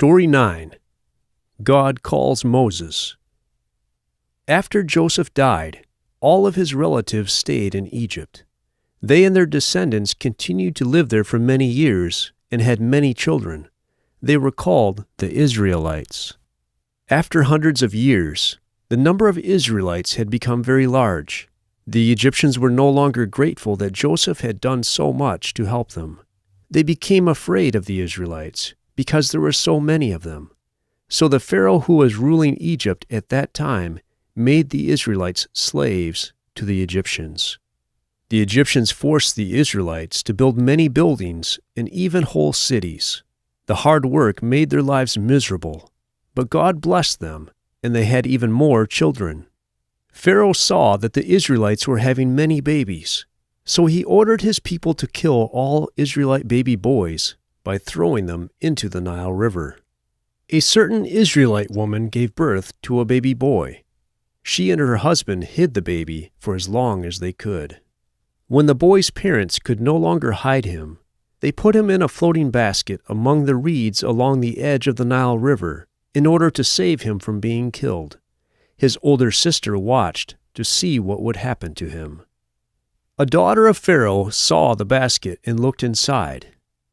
Story 9. God calls Moses. After Joseph died, all of his relatives stayed in Egypt. They and their descendants continued to live there for many years and had many children. They were called the Israelites. After hundreds of years, the number of Israelites had become very large. The Egyptians were no longer grateful that Joseph had done so much to help them. They became afraid of the Israelites because there were so many of them. So the Pharaoh who was ruling Egypt at that time made the Israelites slaves to the Egyptians. The Egyptians forced the Israelites to build many buildings and even whole cities. The hard work made their lives miserable, but God blessed them, and they had even more children. Pharaoh saw that the Israelites were having many babies, so he ordered his people to kill all Israelite baby boys by throwing them into the Nile River. A certain Israelite woman gave birth to a baby boy. She and her husband hid the baby for as long as they could. When the boy's parents could no longer hide him, they put him in a floating basket among the reeds along the edge of the Nile River in order to save him from being killed. His older sister watched to see what would happen to him. A daughter of Pharaoh saw the basket and looked inside.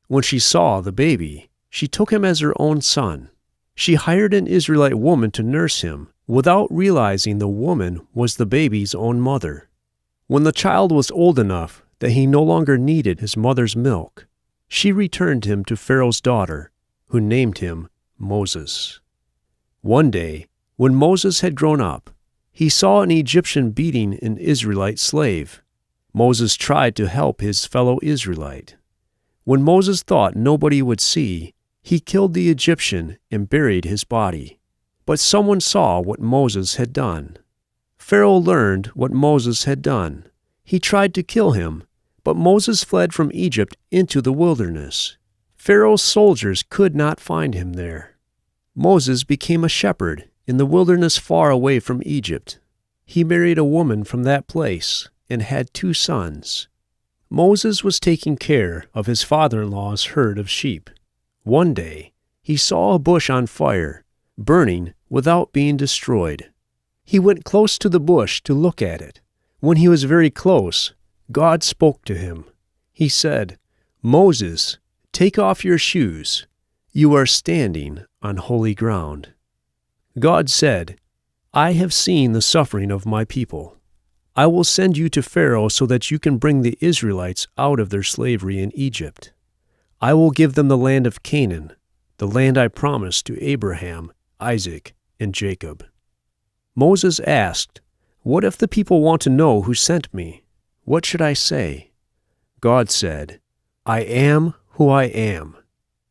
When she saw the baby, she took him as her own son. She hired an Israelite woman to nurse him without realizing the woman was the baby's own mother. When the child was old enough that he no longer needed his mother's milk, she returned him to Pharaoh's daughter, who named him Moses. One day, when Moses had grown up, he saw an Egyptian beating an Israelite slave. Moses tried to help his fellow Israelite. When Moses thought nobody would see, he killed the Egyptian and buried his body. But someone saw what Moses had done. Pharaoh learned what Moses had done. He tried to kill him, but Moses fled from Egypt into the wilderness. Pharaoh's soldiers could not find him there. Moses became a shepherd in the wilderness far away from Egypt. He married a woman from that place and had 2 sons. Moses was taking care of his father-in-law's herd of sheep. One day, he saw a bush on fire, burning without being destroyed. He went close to the bush to look at it. When he was very close, God spoke to him. He said, "Moses, take off your shoes. You are standing on holy ground." God said, "I have seen the suffering of my people. I will send you to Pharaoh so that you can bring the Israelites out of their slavery in Egypt. I will give them the land of Canaan, the land I promised to Abraham, Isaac, and Jacob." Moses asked, "What if the people want to know who sent me? What should I say?" God said, "I am who I am.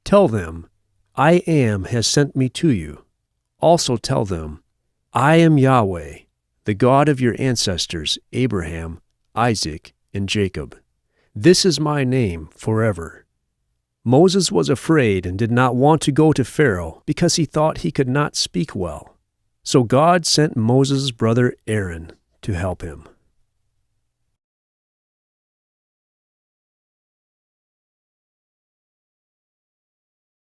Tell them, I am has sent me to you. Also tell them, I am Yahweh, the God of your ancestors, Abraham, Isaac, and Jacob. This is my name forever." Moses was afraid and did not want to go to Pharaoh because he thought he could not speak well. So God sent Moses' brother Aaron to help him.